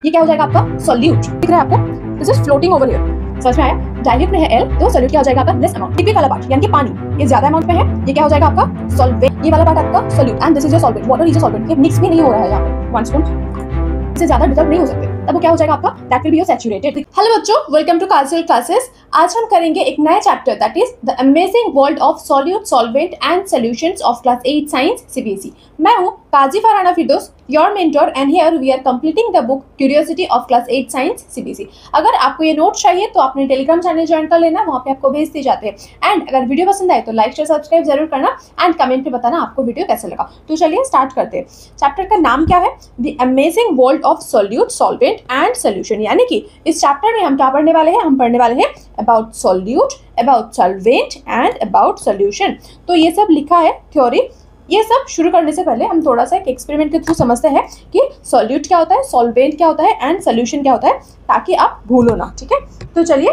ये क्या हो जाएगा आपका सॉल्यूट। दिख रहा है आपको, this is floating over here. समझ में आया? डाइल्यूट में है L तो सॉल्यूट क्या हो जाएगा आपका लेस अमाउंट। लिक्विड वाला पार्ट यानी कि पानी ये ज्यादा अमाउंट में है, ये क्या हो जाएगा आपका सॉल्वेंट। ये वाला पार्ट आपका solute and this is your solvent. Water is your solvent. ये मिक्स भी नहीं हो रहा है यहाँ पे 1 स्पून से ज्यादा डिजॉल्व नहीं हो सकते, तब वो क्या हो जाएगा आपका that will be your saturated. Hello बच्चों, वेलकम टू काजल क्लासेस। आज हम करेंगे एक नया chapter that is the amazing world of solute solvent and solutions of class 8 science CBSE. मैं हूं Kazi Farhana Firdaus, your mentor, and here we are completing the book Curiosity of class 8 science CBSE. अगर आपको ये नोट चाहिए तो अपने टेलीग्राम चैनल ज्वाइन कर लेना, वहां पे आपको भेज दिए जाते हैं। एंड अगर वीडियो पसंद आए तो लाइक शेयर सब्सक्राइब जरूर करना एंड कमेंट में बताना आपको वीडियो कैसे लगा। तो चलिए स्टार्ट करते हैं। चैप्टर का नाम क्या है? The amazing world of solute solvent and solution. यानी कि इस चैप्टर में हम क्या पढ़ने वाले हैं? हम पढ़ने वाले हैं about solute, about solvent and about solution. तो ये सब लिखा है थ्योरी। ये सब शुरू करने से पहले हम थोड़ा सा एक एक्सपेरिमेंट के थ्रू समझते हैं कि सॉल्यूट क्या होता है, सॉल्वेंट क्या होता है एंड सॉल्यूशन क्या होता है, ताकि आप भूलो ना। ठीक है, तो चलिए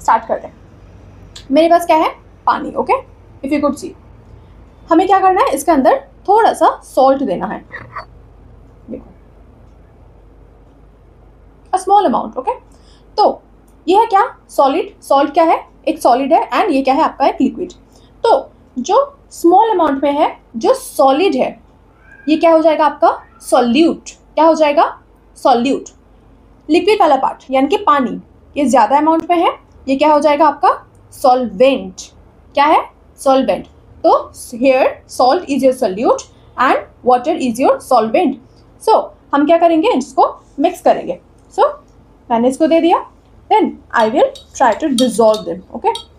स्टार्ट करते हैं। मेरे पास क्या है? पानी। Okay, if you could see, हमें क्या करना है? इसके अंदर थोड़ा सा सॉल्ट देना है। देखो, अ स्मॉल अमाउंट। ओके, तो ये है क्या? सॉलिड। सॉल्ट क्या है? एक सॉलिड है एंड ये क्या है आपका? एक लिक्विड। तो जो स्मॉल अमाउंट में है, जो सॉलिड है, ये क्या हो जाएगा आपका? सॉल्यूट। क्या हो जाएगा? सॉल्यूट। लिक्विड वाला पार्ट यानी कि पानी, ये ज्यादा अमाउंट में है, ये क्या हो जाएगा आपका? सॉल्वेंट। क्या है? सॉल्वेंट। तो here salt is your solute and water is your solvent. So हम क्या करेंगे? इसको मिक्स करेंगे। सो मैंने इसको दे दिया, then I will try to dissolve them. Okay,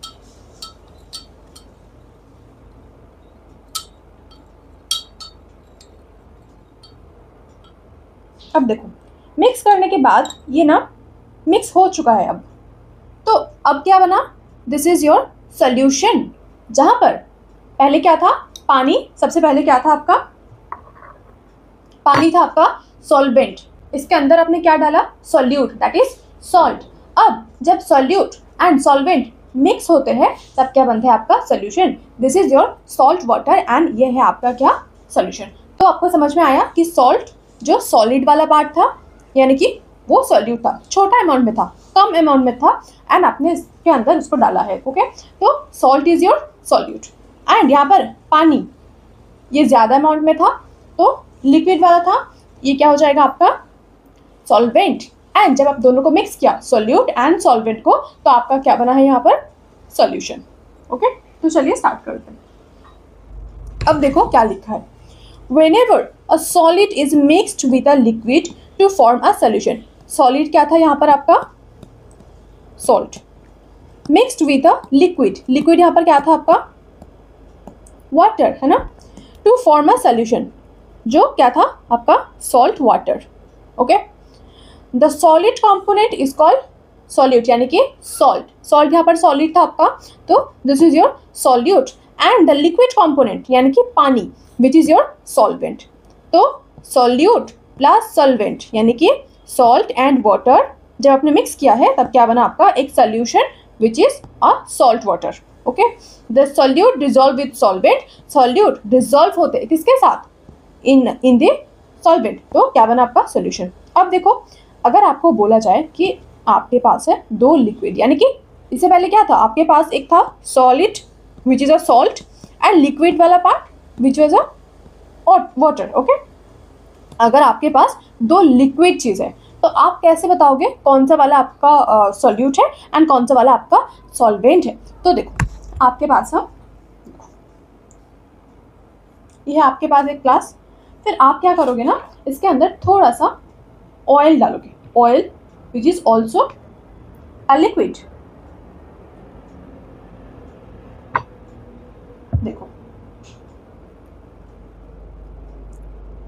अब देखो, मिक्स करने के बाद ये ना मिक्स हो चुका है। अब तो अब क्या बना? This is your solution. जहां पर पहले क्या था? पानी। सबसे पहले क्या था आपका? पानी था आपका सॉल्वेंट। इसके अंदर आपने क्या डाला? Solute, that is salt. अब जब सॉल्यूट एंड सॉल्वेंट मिक्स होते हैं तब क्या बनता है आपका? Solution. This is your salt water and ये है आपका क्या? सॉल्यूशन। तो आपको समझ में आया कि सॉल्ट जो सॉलिड वाला पार्ट था यानी कि वो सॉल्यूट था, छोटा अमाउंट में था, कम अमाउंट में था एंड आपने इसके अंदर उसको डाला है। ओके, तो salt is your solute and यहाँ पर पानी ये ज्यादा अमाउंट में था तो लिक्विड वाला था, ये क्या हो जाएगा आपका? सॉल्वेंट। एंड जब आप दोनों को मिक्स किया, सॉल्यूट एंड सॉल्वेंट को, तो आपका क्या बना है यहाँ पर? सॉल्यूशन। ओके, तो चलिए स्टार्ट करते हैं। अब देखो क्या लिखा है। Whenever a solid is mixed with a liquid to form a solution. Solid क्या था यहाँ पर आपका? Salt. Mixed with a liquid. Liquid यहाँ पर क्या था आपका? Water, है ना? To form a solution. जो क्या था आपका? Salt water. Okay? The solid component is called solute, यानी कि salt. Salt यहाँ पर solid था आपका, तो this is your solute. And the liquid component यानी कि पानी, which is your solvent. तो solute plus solvent यानी कि salt and water जब आपने मिक्स किया है तब क्या बना आपका? एक solution which is a salt water. Okay? The solute dissolve with solvent. Solute dissolve होते हैं किसके साथ? in the solvent. तो क्या बना आपका? solution. अब देखो, अगर आपको बोला जाए कि आपके पास है दो लिक्विड, यानी कि इससे पहले क्या था? आपके पास एक था solid which is a salt and liquid वाला part which was a water. Okay, अगर आपके पास दो लिक्विड चीज़ है तो आप कैसे बताओगे कौन सा वाला आपका सॉल्यूट है एंड कौन सा वाला आपका सॉल्वेंट है? तो देखो, आपके पास है, यह आपके पास एक ग्लास, फिर आप क्या करोगे ना, इसके अंदर थोड़ा सा ऑयल डालोगे। Oil which is also a liquid. देखो,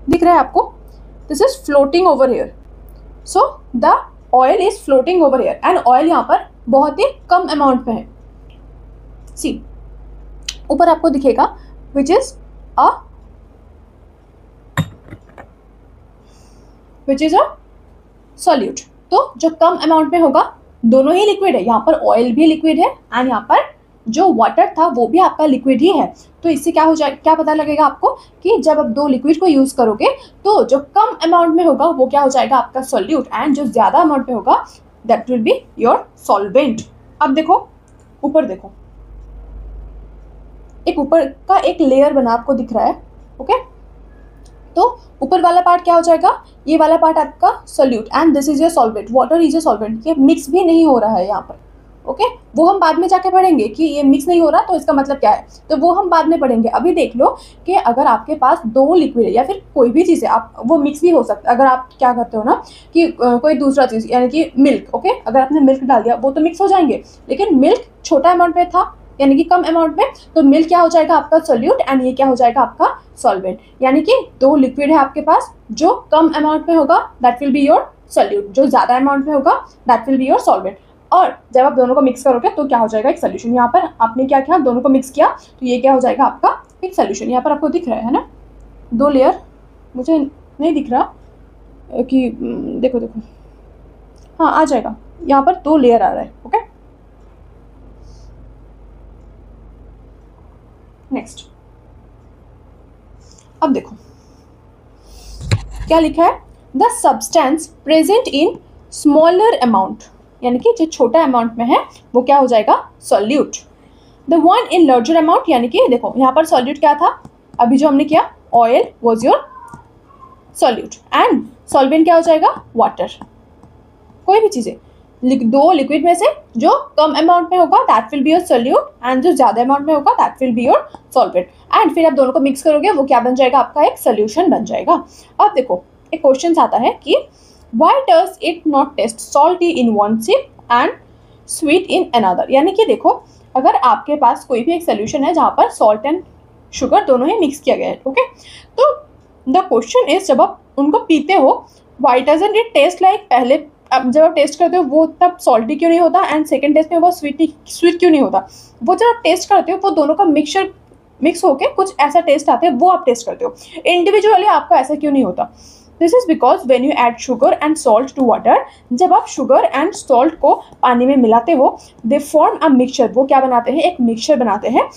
दिख रहा है आपको? This is floating over here. So the oil is floating over here and oil यहाँ पर बहुत ही कम अमाउंट में है। सी, ऊपर आपको दिखेगा विच इज अ सॉल्यूट। तो जो कम अमाउंट में होगा, दोनों ही लिक्विड है, यहाँ पर ऑयल भी लिक्विड है एंड यहाँ पर जो वाटर था वो भी आपका लिक्विड ही है। तो इससे क्या हो जाए, क्या पता लगेगा आपको कि जब आप दो लिक्विड को यूज करोगे तो जो कम अमाउंट में होगा वो क्या हो जाएगा आपका सॉल्यूट, एंड जो ज्यादा अमाउंट में होगा that will be your solvent. अब देखो ऊपर देखो, एक ऊपर का एक लेयर बना आपको दिख रहा है। ओके, तो ऊपर वाला पार्ट क्या हो जाएगा, ये वाला पार्ट आपका solute and this is your solvent, water is your solvent. ये मिक्स भी नहीं हो रहा है यहाँ पर। ओके, वो हम बाद में जाके पढ़ेंगे कि ये मिक्स नहीं हो रहा तो इसका मतलब क्या है, तो वो हम बाद में पढ़ेंगे। अभी देख लो कि अगर आपके पास दो लिक्विड है या फिर कोई भी चीज़ है, आप वो मिक्स भी हो सकता है। अगर आप क्या करते हो ना कि कोई दूसरा चीज़ यानी कि मिल्क, ओके, अगर आपने मिल्क डाल दिया वो तो मिक्स हो जाएंगे, लेकिन मिल्क छोटा अमाउंट में था यानी कि कम अमाउंट में, तो मिल्क क्या हो जाएगा आपका सॉल्यूट एंड ये क्या हो जाएगा आपका सॉल्वेंट। यानी कि दो लिक्विड है आपके पास, जो कम अमाउंट में होगा that will be your solute, जो ज़्यादा अमाउंट में होगा that will be your solvent. और जब आप दोनों को मिक्स करोगे तो क्या हो जाएगा एक सोल्यूशन। यहाँ पर आपने क्या किया, दोनों को मिक्स किया तो ये क्या हो जाएगा आपका एक सोल्यूशन। यहाँ पर आपको दिख रहा है ना दो लेयर, मुझे नहीं दिख रहा कि देखो देखो, हाँ आ जाएगा, यहाँ पर दो लेयर आ रहा है। ओके, नेक्स्ट अब देखो क्या लिखा है, the substance present in smaller amount, यानी कि जो छोटा अमाउंट में है वो क्या हो जाएगा solute. The one in larger amount, यानी कि देखो यहाँ पर सॉल्यूट क्या था, अभी जो हमने किया oil was your solute and solvent क्या हो जाएगा वाटर। कोई भी चीज़ें दो लिक्विड में से जो कम अमाउंट में होगा that will be your solute and जो ज़्यादा अमाउंट में होगा that will be your solvent, and फिर आप दोनों को मिक्स करोगे वो क्या बन जाएगा आपका एक सोल्यूशन बन जाएगा। अब देखो एक क्वेश्चन आता है कि why does it not taste salty in one sip and sweet in another, यानी कि देखो अगर आपके पास कोई भी एक सोल्यूशन है जहाँ पर सॉल्ट एंड शुगर दोनों ही मिक्स किया गया है, ओके, तो द क्वेश्चन इज जब आप उनको पीते हो why doesn't it taste like, पहले अब जब आप टेस्ट करते हो वो तब सॉल्टी क्यों नहीं होता एंड सेकेंड टेस्ट में वो स्वीट क्यों नहीं होता, वो जब आप टेस्ट करते हो वो दोनों का मिक्स होके कुछ ऐसा टेस्ट आता है वो आप टेस्ट करते हो, इंडिविजुअली आपका ऐसा क्यों नहीं होता। This is because when you add sugar and salt to water, जब आप शुगर एंड सॉल्ट को पानी में मिलाते हो दे फॉर्म अ मिक्सचर, वो क्या बनाते हैं एक मिक्सचर बनाते हैं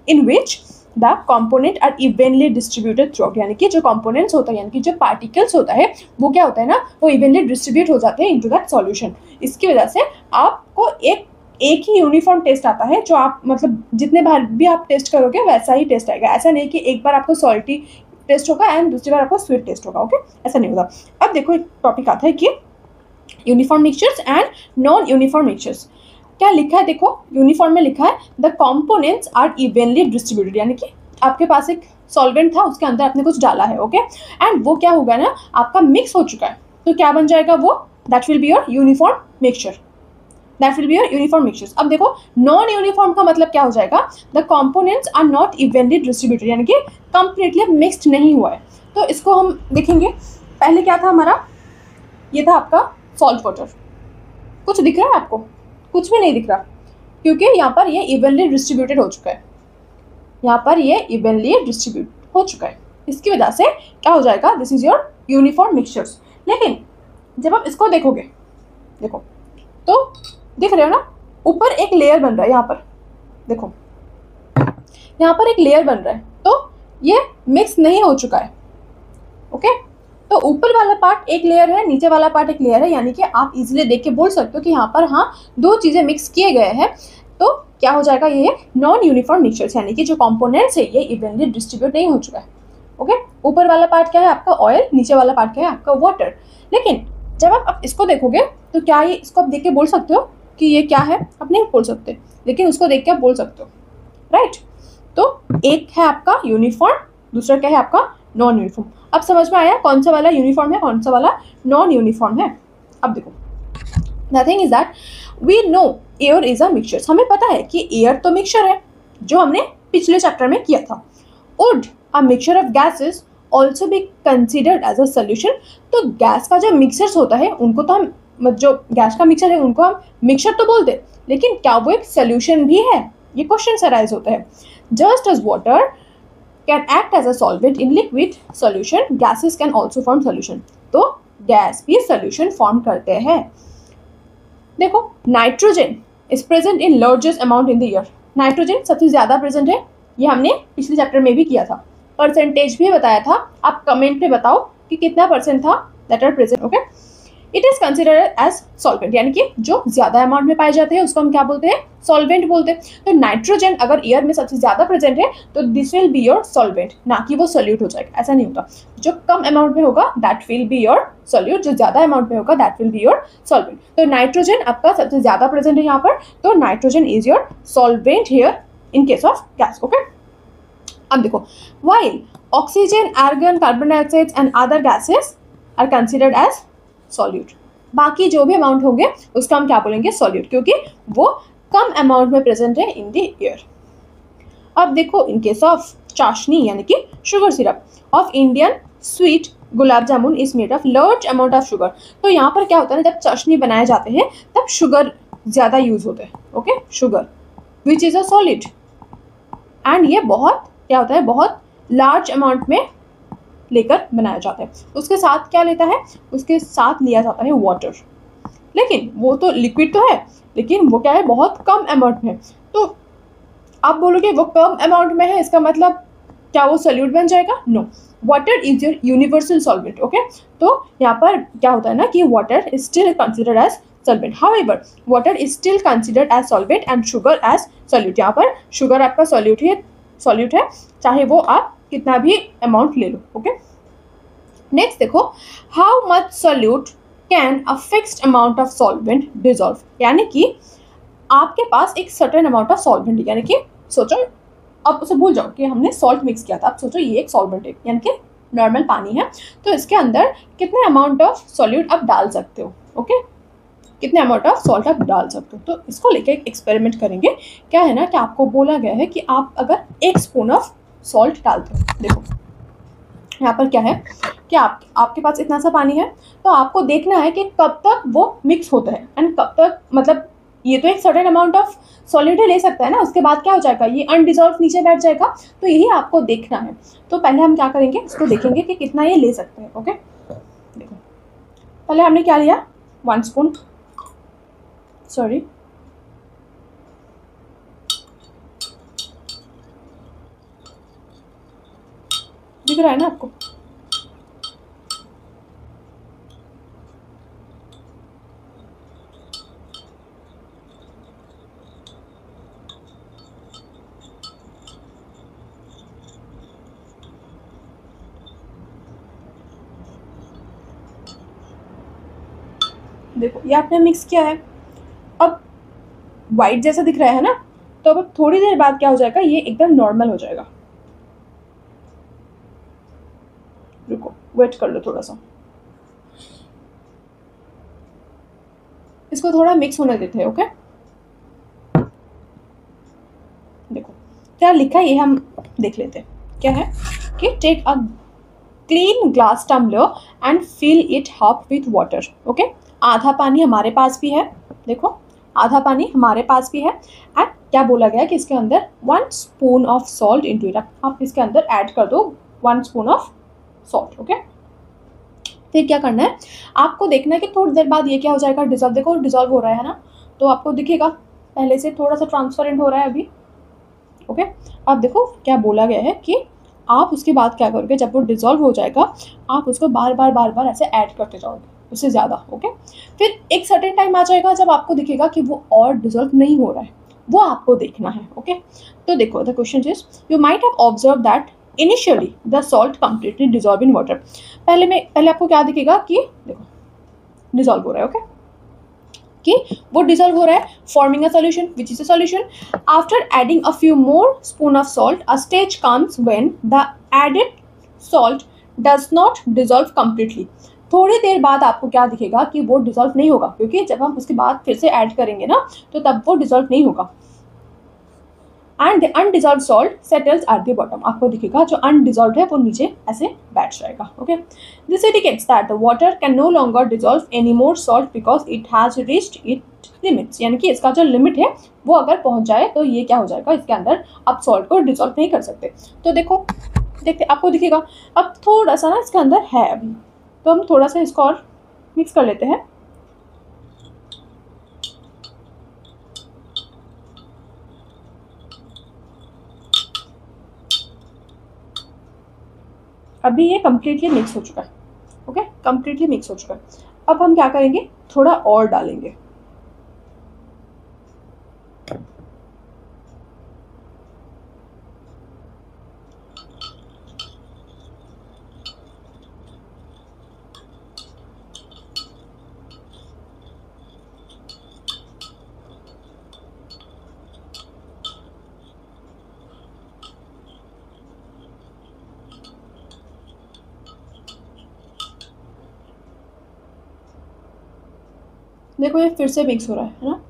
in which the component are evenly distributed throughout, यानी कि जो कॉम्पोनेंट्स होता है यानी कि जो पार्टिकल्स होता है वो क्या होता है ना वो इवनली डिस्ट्रीब्यूट हो जाते हैं इनटू दैट सॉल्यूशन। इसकी वजह से आपको एक ही यूनिफॉर्म टेस्ट आता है, जो आप मतलब जितने बार भी आप टेस्ट करोगे वैसा ही टेस्ट आएगा। ऐसा नहीं कि एक बार आपको सॉल्टी टेस्ट होगा एंड दूसरी बार आपको स्वीट टेस्ट होगा, ओके, ऐसा नहीं होगा। अब देखो एक टॉपिक आता है कि uniform mixtures and non uniform mixtures. क्या लिखा है देखो, यूनिफॉर्म में लिखा है the components are evenly distributed, यानी कि आपके पास एक सॉल्वेंट था उसके अंदर आपने कुछ डाला है, ओके, एंड वो क्या होगा ना आपका मिक्स हो चुका है, तो क्या बन जाएगा वो that will be your uniform mixture, that will be your uniform mixtures. अब देखो नॉन यूनिफॉर्म का मतलब क्या हो जाएगा, the components are not evenly distributed, यानी कि कंप्लीटली मिक्सड नहीं हुआ है। तो इसको हम देखेंगे, पहले क्या था हमारा, ये था आपका सॉल्ट वाटर, कुछ दिख रहा है आपको, कुछ भी नहीं दिख रहा क्योंकि यहाँ पर ये इवनली डिस्ट्रीब्यूटेड हो चुका है, यहाँ पर ये इवनली डिस्ट्रीब्यूट हो चुका है, इसकी वजह से क्या हो जाएगा this is your uniform mixtures. लेकिन जब आप इसको देखोगे, देखो तो दिख रहे हो ना ऊपर एक लेयर बन रहा है, यहाँ पर देखो यहाँ पर एक लेयर बन रहा है, तो ये मिक्स नहीं हो चुका है, ओके, तो ऊपर वाला पार्ट एक लेयर है नीचे वाला पार्ट एक लेयर है, यानी कि आप इजीली देख के बोल सकते हो कि यहाँ पर हाँ दो चीज़ें मिक्स किए गए हैं, तो क्या हो जाएगा ये नॉन यूनिफॉर्म मिक्सचर्स, यानी कि जो कंपोनेंट्स है ये इवनली डिस्ट्रीब्यूट नहीं हो चुका है, ओके। ऊपर वाला पार्ट क्या है आपका ऑयल, नीचे वाला पार्ट क्या है आपका वाटर। लेकिन जब आप इसको देखोगे तो क्या ये इसको आप देख के बोल सकते हो कि ये क्या है, आप नहीं बोल सकते, लेकिन उसको देख के आप बोल सकते हो, राइट। तो एक है आपका यूनिफॉर्म, दूसरा क्या है आपका नॉन यूनिफॉर्म। अब समझ में आया कौन सा वाला यूनिफॉर्म है कौन सा वाला नॉन यूनिफॉर्म है। अब देखो the thing is that we know air is a mixture, हमें पता है कि एयर तो मिक्सचर है जो हमने पिछले चैप्टर में किया था। Would a mixture of gases also be considered as a solution, तो गैस का जो मिक्सचर्स होता है उनको तो हम जो गैस का मिक्सचर है उनको हम मिक्सचर तो बोलते, लेकिन क्या वो एक सोल्यूशन भी है, ये क्वेश्चन अराइज होता है। Just as water can act as a solvent in liquid solution, gases can also form solution, तो गैस भी solution form करते हैं। देखो nitrogen is present in largest amount in the air, nitrogen सबसे ज़्यादा present है, ये हमने पिछले चैप्टर में भी किया था, परसेंटेज भी बताया था, आप कमेंट में बताओ कि कितना परसेंट था that are present. Okay, it is considered as solvent, यानी कि जो ज्यादा अमाउंट में पाए जाते हैं उसको हम क्या बोलते हैं, सॉल्वेंट बोलते हैं। तो नाइट्रोजन अगर एयर में सबसे ज्यादा प्रेजेंट है तो this will be your solvent, ना कि वो सोल्यूट हो जाएगा, ऐसा नहीं होता। जो कम अमाउंट में होगा that will be your solute, जो ज्यादा अमाउंट में होगा that will be your solvent. तो नाइट्रोजन आपका सबसे ज्यादा प्रेजेंट है यहाँ पर, तो nitrogen is your solvent here in case of gas. Okay, अब देखो, while oxygen, argon, carbon dioxide and other gases are considered as solute, बाकी जो भी अमाउंट होंगे उसका हम क्या बोलेंगे, सॉल्यूट, क्योंकि वो कम अमाउंट में प्रेजेंट है इन द एयर। अब देखो, इन केस ऑफ चाशनी यानी कि sugar syrup of Indian sweet gulab jamun is made of large amount of sugar. तो यहाँ पर क्या होता है, जब चाशनी बनाए जाते हैं तब शुगर ज़्यादा यूज होते हैं। Okay, sugar which is a solid, and ये बहुत क्या होता है, बहुत लार्ज अमाउंट में लेकर बनाया जाता है। उसके साथ क्या लेता है, उसके साथ लिया जाता है वाटर, लेकिन वो तो लिक्विड तो है, लेकिन वो क्या है, बहुत कम अमाउंट में। तो आप बोलोगे वो कम अमाउंट में है, इसका मतलब क्या वो सोल्यूट बन जाएगा? No, water is your universal solvent. Okay, तो यहाँ पर क्या होता है ना कि water is still considered as solvent, however water is still considered as solvent and sugar as solute. यहाँ पर शुगर आपका सॉल्यूट है, चाहे वो आप कितना भी अमाउंट ले लो। ओके, नेक्स्ट देखो, how much solute can a fixed amount of solvent dissolve, यानी कि आपके पास एक सर्टेन अमाउंट ऑफ सॉल्वेंट, यानी कि सोचो, अब उसे भूल जाओ कि हमने सॉल्ट मिक्स किया था, अब सोचो ये एक सॉल्वेंट है, यानी कि नॉर्मल पानी है, तो इसके अंदर कितने अमाउंट ऑफ सॉल्यूट आप डाल सकते हो। ओके, कितने अमाउंट ऑफ सॉल्ट आप डाल सकते हो, तो इसको लेके एक एक्सपेरिमेंट करेंगे। क्या है ना कि आपको बोला गया है कि आप अगर 1 स्पून ऑफ सॉल्ट डालते हो, देखो यहाँ पर क्या है कि आपके पास इतना सा पानी है, तो आपको देखना है कि कब तक वो मिक्स होता है एंड कब तक, मतलब ये तो एक सर्टेन अमाउंट ऑफ सॉलिड ले सकता है ना, उसके बाद क्या हो जाएगा, ये अनडिजॉल्व नीचे बैठ जाएगा, तो यही आपको देखना है। तो पहले हम क्या करेंगे, इसको देखेंगे कि कितना ये ले सकते हैं। ओके, देखो पहले हमने क्या लिया, 1 स्पून, सॉरी दिख रहा है ना आपको, देखो ये आपने मिक्स किया है, अब वाइट जैसा दिख रहा है ना, तो अब थोड़ी देर बाद क्या हो जाएगा, ये एकदम नॉर्मल हो जाएगा। रुको, वेट कर लो थोड़ा सा, इसको थोड़ा मिक्स होने देते हैं। ओके, देखो क्या लिखा है ये हम देख लेते हैं। क्या है कि take a clean glass tumbler and fill it half with water. Okay, आधा पानी हमारे पास भी है, देखो आधा पानी हमारे पास भी है, एंड क्या बोला गया है कि इसके अंदर 1 spoon of salt into it, आप इसके अंदर ऐड कर दो 1 स्पून ऑफ सॉल्ट। ओके, फिर क्या करना है, आपको देखना है कि थोड़ी देर बाद ये क्या हो जाएगा, डिजॉल्व, देखो डिजॉल्व हो रहा है ना, तो आपको दिखेगा पहले से थोड़ा सा ट्रांसपेरेंट हो रहा है अभी। ओके, अब देखो क्या बोला गया है कि आप उसके बाद क्या करोगे, जब वो डिजॉल्व हो जाएगा आप उसको बार बार ऐसे ऐड करते जाओगे उससे ज़्यादा। ओके, फिर एक सर्टेन टाइम आ जाएगा जब आपको दिखेगा कि वो और डिजॉल्व नहीं हो रहा है, वो आपको देखना है। ओके, तो देखो the question is, you might have observe that initially the salt completely dissolve in water. पहले आपको क्या दिखेगा कि देखो डिजॉल्व हो रहा है। ओके, कि वो डिजॉल्व हो रहा है, forming a solution which is a solution. After adding a few more spoon of salt a stage comes when the added salt does not dissolve completely. थोड़ी देर बाद आपको क्या दिखेगा कि वो डिजॉल्व नहीं होगा, क्योंकि जब हम उसके बाद फिर से ऐड करेंगे ना तो तब वो डिजॉल्व नहीं होगा, and the undissolved salt settles at the bottom. आपको दिखेगा जो अनडिजॉल्व है वो नीचे ऐसे बैठ जाएगा। Okay, this indicates that the water can no longer dissolve any more salt because it has reached it limits, यानी कि इसका जो लिमिट है वो अगर पहुंच जाए तो ये क्या हो जाएगा, इसके अंदर आप सॉल्ट को डिजॉल्व नहीं कर सकते। तो देखो देखते आपको दिखेगा, अब थोड़ा सा ना इसके अंदर है अभी, तो हम थोड़ा सा इसको और मिक्स कर लेते हैं। अभी ये कम्प्लीटली मिक्स हो चुका है। ओके, कम्प्लीटली मिक्स हो चुका है। अब हम क्या करेंगे, थोड़ा और डालेंगे। देखो ये फिर से मिक्स हो रहा है ना।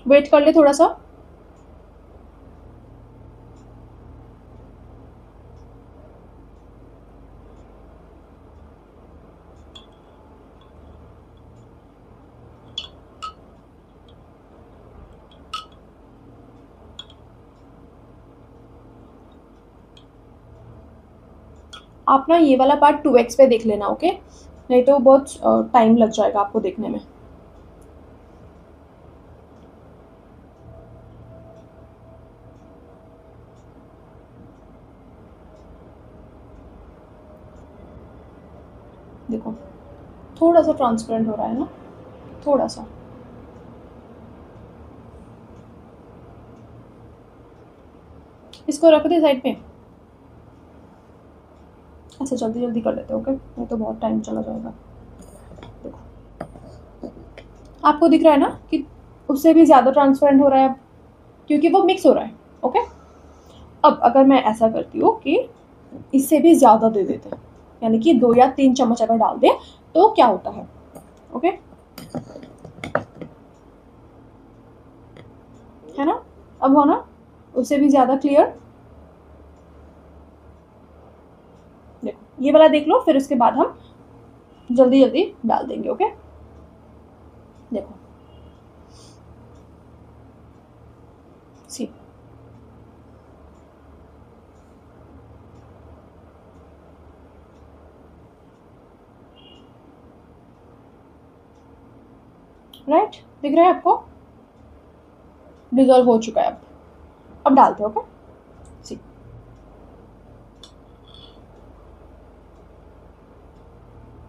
वेट कर ले थोड़ा सा। आप ना ये वाला पार्ट 2x पे देख लेना, ओके, नहीं तो बहुत टाइम लग जाएगा आपको देखने में। देखो थोड़ा सा ट्रांसपेरेंट हो रहा है ना, थोड़ा सा। इसको रख दे साइड पे। अच्छा जल्दी जल्दी कर लेते हैं, ओके, नहीं तो बहुत टाइम चला जाएगा। देखो आपको दिख रहा है ना कि उससे भी ज़्यादा ट्रांसपेरेंट हो रहा है अब, क्योंकि वो मिक्स हो रहा है। ओके, अब अगर मैं ऐसा करती हूँ कि इससे भी ज़्यादा दे देते हैं, यानी कि 2 या 3 चम्मच अगर डाल दें तो क्या होता है। ओके, है ना, अब हो ना उससे भी ज़्यादा क्लियर। देखो ये वाला देख लो, फिर उसके बाद हम जल्दी जल्दी डाल देंगे। ओके, देखो सी, राइट, दिख रहा है आपको, डिजॉल्व हो चुका है। अब डालते हैं। ओके, सी,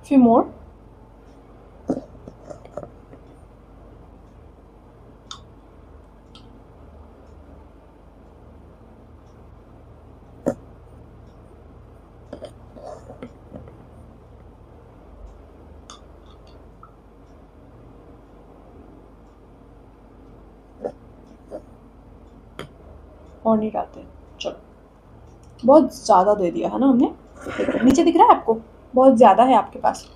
few more। और नहीं डालते, चलो बहुत ज़्यादा दे दिया है ना हमने। नीचे दिख रहा है आपको, बहुत ज़्यादा है आपके पास।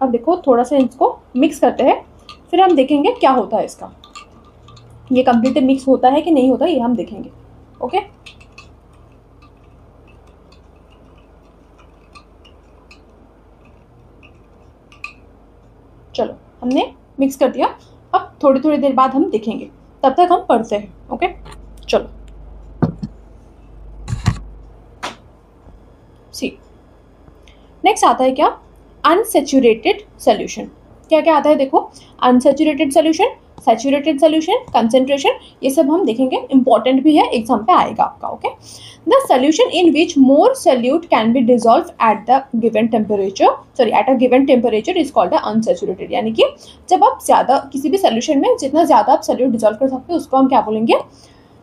अब देखो थोड़ा सा इसको मिक्स करते हैं, फिर हम देखेंगे क्या होता है इसका, ये कंप्लीटली मिक्स होता है कि नहीं होता, ये हम देखेंगे। ओके, चलो हमने मिक्स कर दिया। अब थोड़ी थोड़ी देर बाद हम देखेंगे, तब तक हम पढ़ते हैं। ओके, चलो सी, नेक्स्ट आता है क्या, अनसेचुरेटेड सोल्यूशन। क्या क्या आता है देखो, unsaturated solution, saturated solution, concentration, ये सब हम देखेंगे, इंपॉर्टेंट भी है, एग्जाम पे आएगा आपका। Okay, the solution in which more solute can be dissolve at the given temperature, sorry at a given temperature is called the unsaturated. यानी कि जब आप ज़्यादा किसी भी सोल्यूशन में जितना ज़्यादा आप सोल्यूट डिजॉल्व कर सकते हो उसको हम क्या बोलेंगे,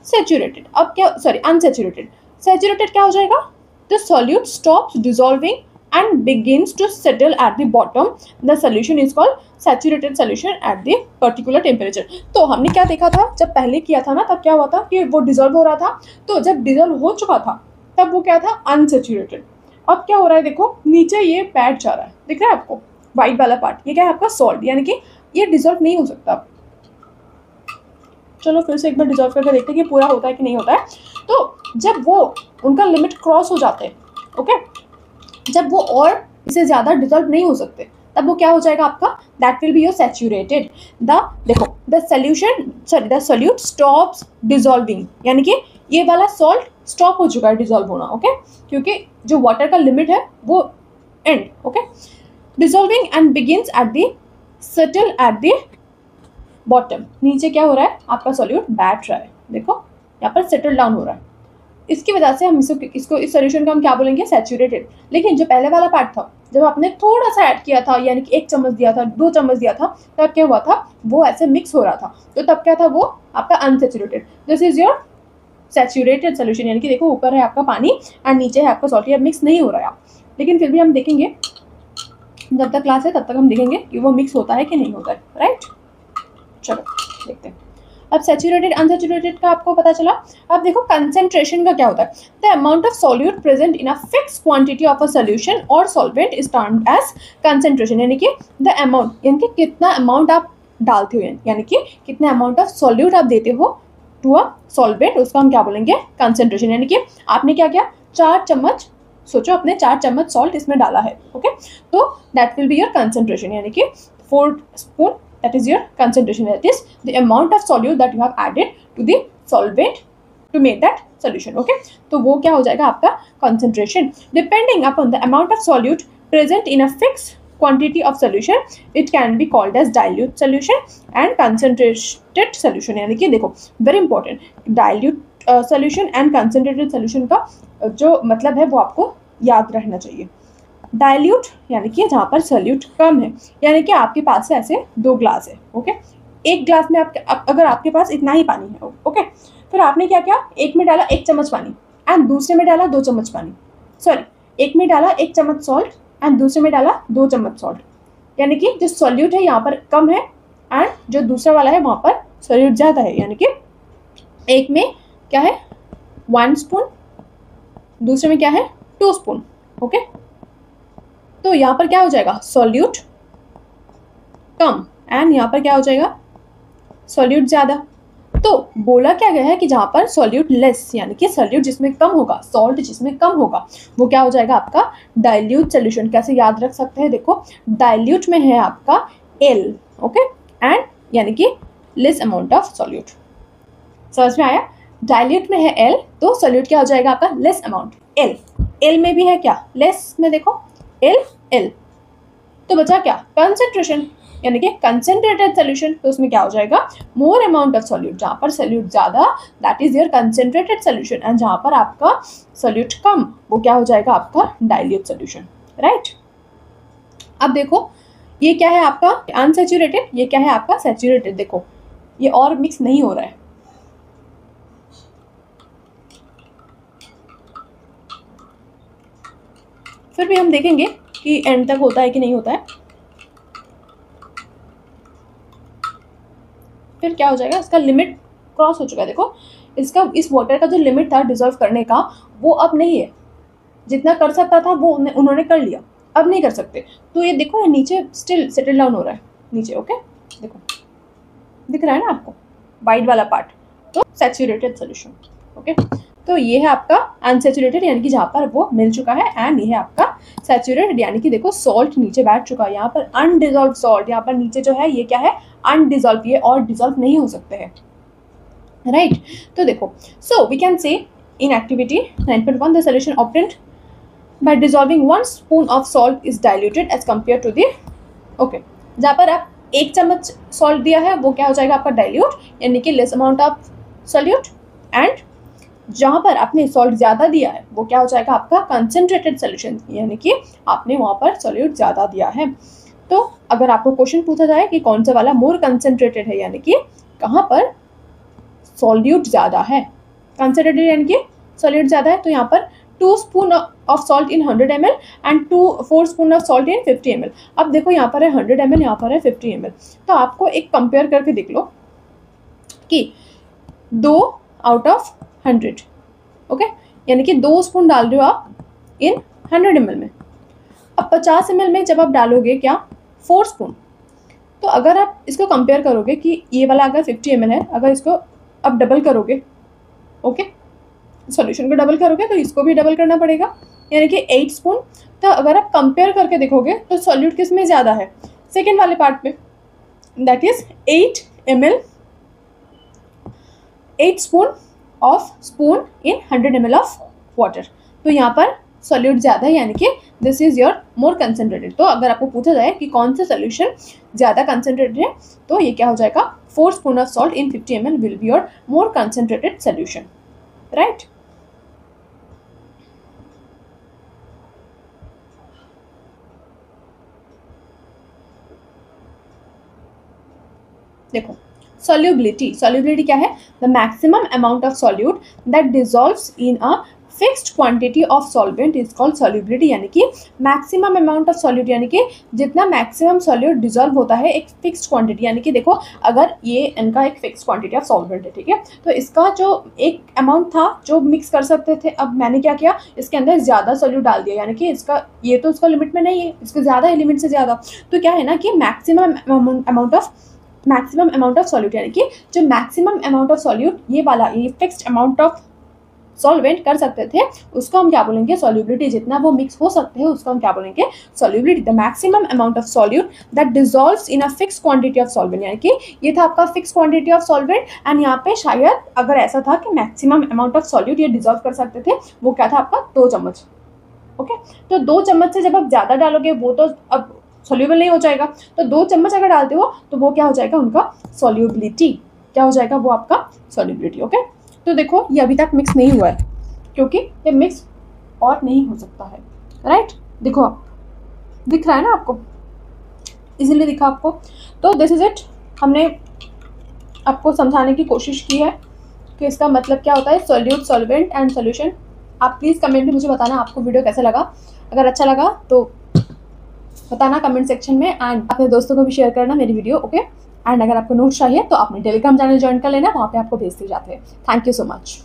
सेचुरेटेड। अब क्या, सॉरी अनसेचुरेटेड, सेचुरेटेड क्या हो जाएगा, the solute stops dissolving and begins to settle at the bottom. The solution is called saturated solution at the particular temperature। तो हमने क्या देखा था, जब पहले किया था ना तब क्या हुआ था कि वो डिजोल्व हो रहा था, तो जब डिजोल्व हो चुका था तब वो क्या था, अनसेचुरेटेड। अब क्या हो रहा है देखो, नीचे ये बैठ जा रहा है, दिख रहा है आपको व्हाइट वाला पार्ट, ये क्या है आपका सॉल्ट, यानी कि ये डिजोल्व नहीं हो सकता। चलो फिर से एक बार डिजॉल्व करके देखते हैं कि पूरा होता है कि नहीं होता है। तो जब वो उनका लिमिट क्रॉस हो जाते हैं, ओके, जब वो और इससे ज़्यादा डिजॉल्व नहीं हो सकते, तब वो क्या हो जाएगा आपका, that will be your saturated. The देखो the solution, sorry the solute stops dissolving, यानी कि ये वाला सॉल्ट स्टॉप हो चुका है डिजॉल्व होना। ओके, क्योंकि जो वाटर का लिमिट है वो and. Okay, dissolving and begins at the settle at the bottom. नीचे क्या हो रहा है आपका सॉल्यूट बैठ रहा है, देखो यहाँ पर सेटल डाउन हो रहा है। इसकी वजह से हम इसको इस सोल्यूशन को हम क्या बोलेंगे, सैचुरेटेड। लेकिन जो पहले वाला पार्ट था, जब आपने थोड़ा सा ऐड किया था, यानी कि 1 चम्मच दिया था, 2 चम्मच दिया था, तब क्या हुआ था, वो ऐसे मिक्स हो रहा था, तो तब क्या था, वो आपका unsaturated. This is your saturated solution, यानी कि देखो ऊपर है आपका पानी एंड नीचे है आपका सॉल्ट, मिक्स नहीं हो रहा है। लेकिन फिर भी हम देखेंगे, जब तक क्लास है तब तक हम देखेंगे कि वो मिक्स होता है कि नहीं होता है, राइट। चलो देखते हैं। अब सैचुरेटेड अनसैचुरेटेड का आपको पता चला। अब देखो कंसेंट्रेशन का क्या होता है। The amount of solute present in a fix quantity of a solution और solvent is termed as concentration, यानी कि द अमाउंट, यानी कि कितना अमाउंट आप डालते हो, यानी कि कितना अमाउंट ऑफ सॉल्यूट आप देते हो टू अ सॉल्वेंट, उसको हम क्या बोलेंगे, कंसेंट्रेशन। यानी कि आपने क्या किया, 4 चम्मच, सोचो अपने 4 चम्मच सॉल्ट इसमें डाला है, ओके, तो that will be your concentration, यानी कि 4 spoon, that is your concentration, that is the amount of solute that you have added to the solvent to make that solution, okay। तो वो क्या हो जाएगा आपका concentration। depending upon the amount of solute present in a fixed quantity of solution, it can be called as dilute solution and concentrated solution। यानी कि देखो very important, dilute solution and concentrated solution का जो मतलब है वो आपको याद रहना चाहिए। डाइल्यूट यानी कि जहाँ पर सोल्यूट कम है, यानी कि आपके पास से ऐसे 2 ग्लास है, ओके, एक ग्लास में अगर आपके पास इतना ही पानी है, ओके, फिर आपने क्या किया, एक में डाला 1 चम्मच पानी एंड दूसरे में डाला 2 चम्मच पानी, सॉरी, एक में डाला 1 चम्मच सॉल्ट एंड दूसरे में डाला 2 चम्मच सॉल्ट, यानी कि जो सोल्यूट है यहाँ पर कम है एंड जो दूसरा वाला है वहाँ पर सोल्यूट ज़्यादा है, यानी कि एक में क्या है 1 स्पून, दूसरे में क्या है 2 स्पून, ओके। तो यहाँ पर क्या हो जाएगा, सॉल्यूट कम एंड यहाँ पर क्या हो जाएगा, सॉल्यूट ज़्यादा। तो बोला क्या गया है कि जहाँ पर सॉल्यूट लेस, यानी कि सॉल्यूट जिसमें कम होगा, सॉल्ट जिसमें कम होगा, वो क्या हो जाएगा आपका डाइल्यूट सोल्यूशन। कैसे याद रख सकते हैं, देखो डाइल्यूट में है आपका L, ओके, एंड यानी कि लेस अमाउंट ऑफ सॉल्यूट, समझ में आया। डाइल्यूट में है L, तो सॉल्यूट क्या हो जाएगा आपका लेस अमाउंट L। L में भी है क्या, लेस में देखो L, तो बचा क्या, कंसेंट्रेशन, यानी कि कंसेंट्रेटेड सोल्यूशन, तो उसमें क्या हो जाएगा, मोर अमाउंट ऑफ सॉल्यूट, जहाँ पर सॉल्यूट ज़्यादा that is your concentrated solution, and जहाँ पर आपका सॉल्यूट कम वो क्या हो जाएगा आपका डाइल्यूट सोल्यूशन, राइट। अब देखो ये क्या है आपका अनसैचुरेटेड, ये क्या है आपका सैचुरेटेड। देखो ये और मिक्स नहीं हो रहा है, फिर भी हम देखेंगे कि एंड तक होता है कि नहीं होता है। फिर क्या हो जाएगा, इसका लिमिट क्रॉस हो चुका है। देखो इसका, इस वाटर का जो लिमिट था डिसॉल्व करने का, वो अब नहीं है, जितना कर सकता था वो उन्होंने कर लिया, अब नहीं कर सकते। तो ये देखो ये नीचे स्टिल सेटल डाउन हो रहा है नीचे, ओके, देखो दिख रहा है ना आपको वाइट वाला पार्ट, तो सैचुरेटेड सोल्यूशन, ओके। तो ये है आपका अनसैचुरेटेड, यानी कि जहाँ पर वो मिल चुका है, एंड ये है आपका सैचुरेटेड, यानी कि देखो सॉल्ट नीचे बैठ चुका है, यहाँ पर अनडिजॉल्व सॉल्ट, यहाँ पर नीचे जो है ये क्या है अनडिजॉल्व, ये और डिजॉल्व नहीं हो सकते हैं, राइट। तो देखो सो we can say in activity 9.1 the solution obtained by dissolving 1 spoon of salt is diluted as compare to the, okay, जहाँ पर आप 1 चम्मच सॉल्ट दिया है वो क्या हो जाएगा आपका डाइल्यूट, यानी कि less amount of solute, and जहाँ पर आपने सॉल्ट ज़्यादा दिया है वो क्या हो जाएगा आपका कंसेंट्रेटेड सोल्यूशन, यानी कि आपने वहाँ पर सॉल्यूट ज़्यादा दिया है। तो अगर आपको क्वेश्चन पूछा जाए कि कौन सा वाला मोर कंसेंट्रेटेड है, यानी कि कहाँ पर सॉल्यूट ज़्यादा है, कंसेंट्रेटेड यानी कि सॉल्यूट ज़्यादा है, तो यहाँ पर 2 spoon of salt in 100 ml and 4 spoon of salt in 50 ml। अब देखो यहाँ पर है 100 ml, यहाँ पर है 50 ml, तो आपको एक कंपेयर करके देख लो कि 2 आउट ऑफ 100, ओके, यानी कि 2 स्पून डाल रहे हो आप इन 100 ml में। अब 50 ml में जब आप डालोगे क्या 4 स्पून, तो अगर आप इसको कंपेयर करोगे कि ये वाला अगर 50 ml है, अगर इसको अब डबल करोगे, ओके, सॉल्यूशन को डबल करोगे तो इसको भी डबल करना पड़ेगा, यानी कि 8 स्पून। तो अगर आप कंपेयर करके देखोगे तो सॉल्यूट किस में ज़्यादा है, सेकेंड वाले पार्ट में, that is 8 ml, 8 spoon in 100 ml of water. तो यहाँ पर सॉल्यूट ज़्यादा है, यानी कि this is your more concentrated. तो अगर आपको पूछा जाए कि कौन सा सोल्यूशन ज़्यादा कंसेंट्रेटेड है, तो ये क्या हो जाएगा 4 spoon of salt in 50 ml will be your more concentrated solution, right. देखो सॉल्युबिलिटी क्या है, the maximum amount of solute that dissolves in a fixed quantity of solvent is called solubility. यानी कि मैक्सिमम अमाउंट ऑफ सॉल्यूट यानी कि जितना maximum solute dissolve होता है एक फिक्स्ड क्वांटिटी, यानी कि देखो अगर ये इनका एक फिक्स्ड क्वांटिटी ऑफ सॉल्वेंट है, ठीक है, तो इसका जो एक अमाउंट था जो मिक्स कर सकते थे, अब मैंने क्या किया, इसके अंदर ज़्यादा सॉल्यूट डाल दिया, यानी कि इसका ये तो उसका लिमिट में नहीं है, इसके ज़्यादा है, लिमिट से ज़्यादा, तो क्या है ना कि मैक्सिमम अमाउंट ऑफ सॉल्यूट, यानी कि जो मैक्सिमम अमाउंट ऑफ सॉल्यूट ये वाला ये फिक्स्ड अमाउंट ऑफ सॉल्वेंट कर सकते थे उसको हम क्या बोलेंगे, सॉल्युबिलिटी। जितना वो मिक्स हो सकते हैं उसको हम क्या बोलेंगे, solubility. The maximum amount of solute that dissolves in a fix quantity of solvent, यानी कि ये था आपका fix quantity of solvent and यहाँ पे शायद अगर ऐसा था कि मैक्सिमम अमाउंट ऑफ सॉल्यूट ये डिजॉल्व कर सकते थे, वो क्या था आपका 2 चम्मच। ओके, तो 2 चम्मच से जब आप ज़्यादा डालोगे वो तो अब सॉल्यूबल नहीं हो जाएगा, तो 2 चम्मच अगर डालते हो तो वो क्या हो जाएगा, उनका सॉल्युबिलिटी क्या हो जाएगा, वो आपका सॉल्युबिलिटी। ओके, तो देखो ये अभी तक मिक्स नहीं हुआ है क्योंकि ये मिक्स और नहीं हो सकता है, राइट। देखो दिख रहा है ना आपको, इजीली दिखा आपको। तो दिस इज इट, हमने आपको समझाने की कोशिश की है कि इसका मतलब क्या होता है, सॉल्यूट, सॉल्वेंट एंड सॉल्यूशन। आप प्लीज़ कमेंट में मुझे बताना आपको वीडियो कैसा लगा। अगर अच्छा लगा तो बताना कमेंट सेक्शन में, एंड अपने दोस्तों को भी शेयर करना मेरी वीडियो। ओके, एंड अगर आपको नोट्स चाहिए तो आपने टेलीग्राम चैनल ज्वाइन कर लेना, वहाँ पे आपको भेज दिए जाते हैं। Thank you so much.